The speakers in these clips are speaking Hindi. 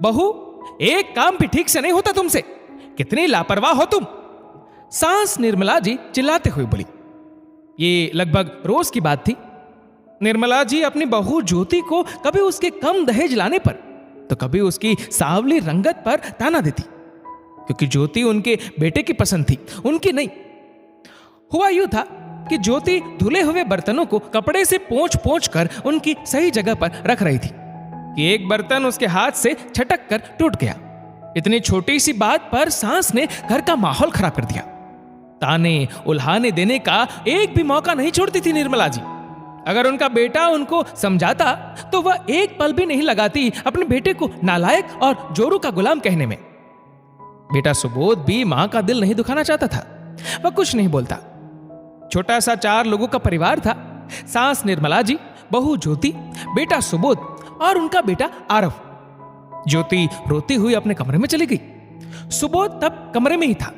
बहू, एक काम भी ठीक से नहीं होता तुमसे, कितनी लापरवाह हो तुम। सास निर्मला जी चिल्लाते हुए बोली। ये लगभग रोज की बात थी। निर्मला जी अपनी बहू ज्योति को कभी उसके कम दहेज लाने पर तो कभी उसकी सांवली रंगत पर ताना देती, क्योंकि ज्योति उनके बेटे की पसंद थी, उनकी नहीं। हुआ यूं था कि ज्योति धुले हुए बर्तनों को कपड़े से पोंछ पोंछ कर उनकी सही जगह पर रख रही थी कि एक बर्तन उसके हाथ से छटक कर टूट गया। इतनी छोटी सी बात पर सास ने घर का माहौल खराब कर दिया। ताने उल्हाने देने का एक भी मौका नहीं छोड़ती थी निर्मला जी। अगर उनका बेटा उनको समझाता तो वह एक पल भी नहीं लगाती अपने बेटे को नालायक और जोरू का गुलाम कहने में। बेटा सुबोध भी मां का दिल नहीं दुखाना चाहता था। वह कुछ नहीं बोलता। छोटा सा 4 लोगों का परिवार था। सास निर्मला जी, बहू ज्योति, बेटा सुबोध और उनका बेटा आरव। ज्योति रोती हुई अपने कमरे में चली गई। सुबोध तब कमरे में ही था।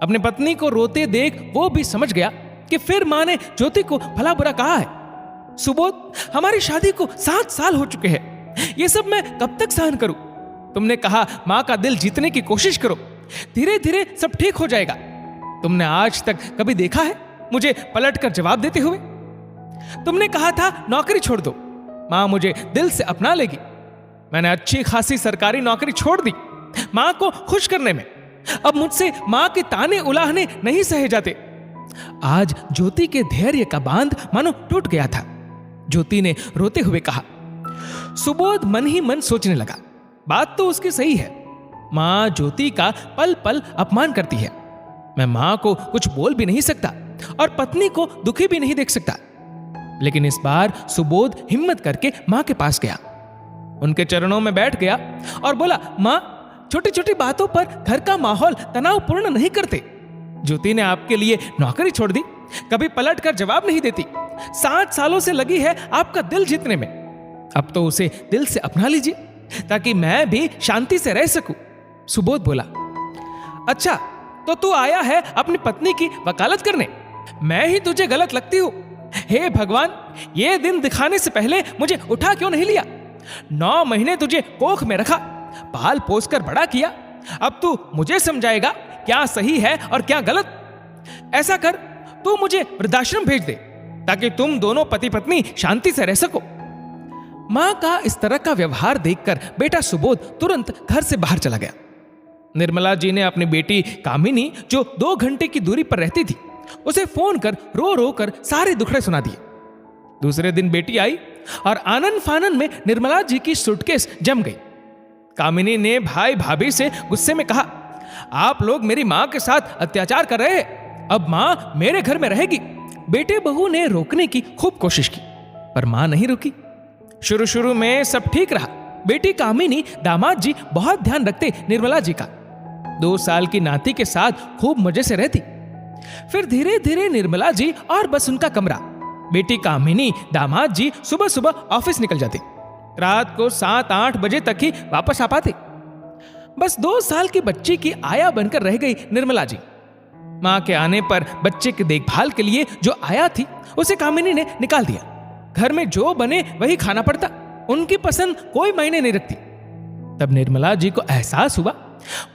अपने पत्नी को रोते देख वो भी समझ गया कि फिर मां ने ज्योति को भला बुरा कहा है। सुबोध, हमारी शादी को 7 साल हो चुके हैं, ये सब मैं कब तक सहन करूं? तुमने कहा मां का दिल जीतने की कोशिश करो, धीरे धीरे सब ठीक हो जाएगा। तुमने आज तक कभी देखा है मुझे पलटकर जवाब देते हुए? तुमने कहा था नौकरी छोड़ दो, मां मुझे दिल से अपना लेगी। मैंने अच्छी खासी सरकारी नौकरी छोड़ दी मां को खुश करने में। अब मुझसे मां के ताने उलाहने नहीं सहे जाते। आज ज्योति के धैर्य का बांध मानो टूट गया था। ज्योति ने रोते हुए कहा। सुबोध मन ही मन सोचने लगा, बात तो उसकी सही है। मां ज्योति का पल पल अपमान करती है। मैं मां को कुछ बोल भी नहीं सकता और पत्नी को दुखी भी नहीं देख सकता। लेकिन इस बार सुबोध हिम्मत करके मां के पास गया, उनके चरणों में बैठ गया और बोला, मां, छोटी छोटी बातों पर घर का माहौल तनावपूर्ण नहीं करते। ज्योति ने आपके लिए नौकरी छोड़ दी, कभी पलट कर जवाब नहीं देती। 7 सालों से लगी है आपका दिल जीतने में। अब तो उसे दिल से अपना लीजिए ताकि मैं भी शांति से रह सकूं। सुबोध बोला। अच्छा, तो तू आया है अपनी पत्नी की वकालत करने? मैं ही तुझे गलत लगती हूं? हे भगवान, ये दिन दिखाने से पहले मुझे उठा क्यों नहीं लिया? 9 महीने तुझे कोख में रखा, पाल पोस कर बड़ा किया। अब तू मुझे समझाएगा क्या सही है और क्या गलत? ऐसा कर, तू मुझे वृद्धाश्रम भेज दे ताकि तुम दोनों पति पत्नी शांति से रह सको। मां का इस तरह का व्यवहार देखकर बेटा सुबोध तुरंत घर से बाहर चला गया। निर्मला जी ने अपनी बेटी कामिनी, जो 2 घंटे की दूरी पर रहती थी, उसे फोन कर रो रो कर सारे दुखड़े सुना दिए। दूसरे दिन बेटी आई और आनन फानन में निर्मला जी की सूटकेस जम गई। कामिनी ने भाई भाभी से गुस्से में कहा, आप लोग मेरी मां के साथ अत्याचार कर रहे हैं, अब मां मेरे घर में रहेगी। बेटे बहू ने रोकने की खूब कोशिश की पर मां नहीं रुकी। शुरू शुरू में सब ठीक रहा। बेटी कामिनी दामाद जी बहुत ध्यान रखते निर्मला जी का। 2 साल की नाती के साथ खूब मजे से रहती। फिर धीरे धीरे निर्मला जी और बस उनका कमरा। बेटी कामिनी दामाद जी सुबह सुबह ऑफिस निकल जाते, रात को 7-8 बजे तक ही वापस आ पाते। बस 2 साल की बच्ची की आया बनकर रह गई निर्मला जी। मां के आने पर बच्चे की देखभाल के लिए जो आया थी उसे कामिनी ने निकाल दिया। घर में जो बने वही खाना पड़ता, उनकी पसंद कोई मायने नहीं रखती। तब निर्मला जी को एहसास हुआ,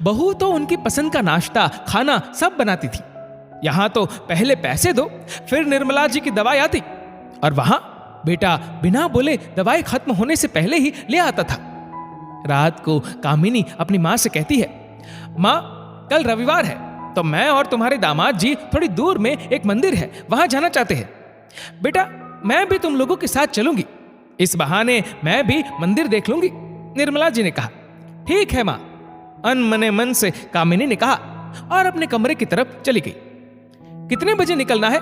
बहू तो उनकी पसंद का नाश्ता खाना सब बनाती थी। यहां तो पहले पैसे दो फिर निर्मला जी की दवाई आती, और वहां बेटा बिना बोले दवाई खत्म होने से पहले ही ले आता था। रात को कामिनी अपनी मां से कहती है, मां, कल रविवार है तो मैं और तुम्हारे दामाद जी थोड़ी दूर में एक मंदिर है, वहां जाना चाहते हैं। बेटा, मैं भी तुम लोगों के साथ चलूंगी, इस बहाने मैं भी मंदिर देख लूंगी। निर्मला जी ने कहा, ठीक है मां। अनमने मन से कामिनी ने कहा और अपने कमरे की तरफ चली गई। कितने बजे निकलना है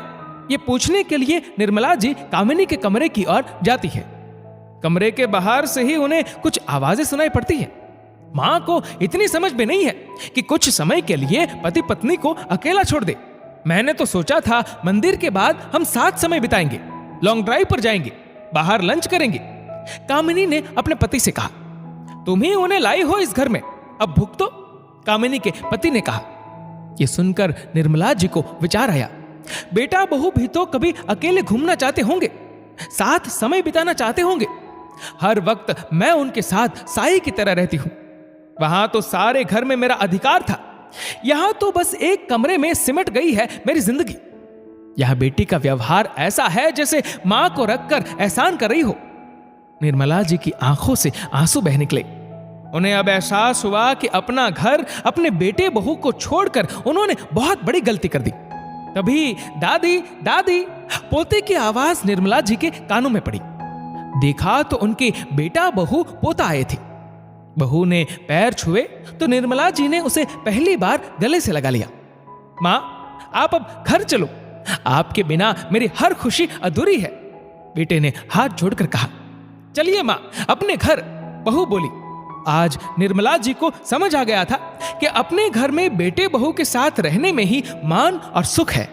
ये पूछने के लिए निर्मला जी कामिनी के कमरे की ओर जाती है। कमरे के बाहर से ही उन्हें कुछ आवाजें सुनाई पड़ती हैं। मां को इतनी समझ में नहीं है कि कुछ समय के लिए पति पत्नी को अकेला छोड़ दे। मैंने तो सोचा था मंदिर के बाद हम साथ समय बिताएंगे, लॉन्ग ड्राइव पर जाएंगे, बाहर लंच करेंगे। कामिनी ने अपने पति से कहा, तुम ही उन्हें लाई हो इस घर में, अब भुगतो। कामिनी के पति ने कहा। यह सुनकर निर्मला जी को विचार आया, बेटा बहू भी तो कभी अकेले घूमना चाहते होंगे, साथ समय बिताना चाहते होंगे। हर वक्त मैं उनके साथ साई की तरह रहती हूं। वहां तो सारे घर में मेरा अधिकार था, यहां तो बस एक कमरे में सिमट गई है मेरी जिंदगी। यह बेटी का व्यवहार ऐसा है जैसे मां को रखकर एहसान कर रही हो। निर्मला जी की आंखों से आंसू बह निकले। उन्हें अब एहसास हुआ कि अपना घर, अपने बेटे बहू को छोड़कर उन्होंने बहुत बड़ी गलती कर दी। तभी दादी दादी पोते की आवाज निर्मला जी के कानों में पड़ी। देखा तो उनके बेटा बहू पोता आए थे। बहू ने पैर छुए तो निर्मला जी ने उसे पहली बार गले से लगा लिया। मां, आप अब घर चलो, आपके बिना मेरी हर खुशी अधूरी है। बेटे ने हाथ जोड़कर कहा, चलिए मां, अपने घर। बहू बोली। आज निर्मला जी को समझ आ गया था कि अपने घर में बेटे बहू के साथ रहने में ही मान और सुख है।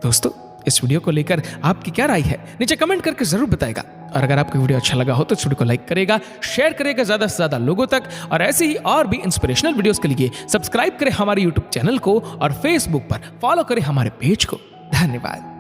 दोस्तों, इस वीडियो को लेकर आपकी क्या राय है, नीचे कमेंट करके जरूर बताएगा। और अगर आपको वीडियो अच्छा लगा हो तो इस वीडियो को लाइक करेगा, शेयर करेगा ज्यादा से ज्यादा लोगों तक। और ऐसे ही और भी इंस्पिरेशनल वीडियोस के लिए सब्सक्राइब करें हमारे यूट्यूब चैनल को और फेसबुक पर फॉलो करें हमारे पेज को। धन्यवाद।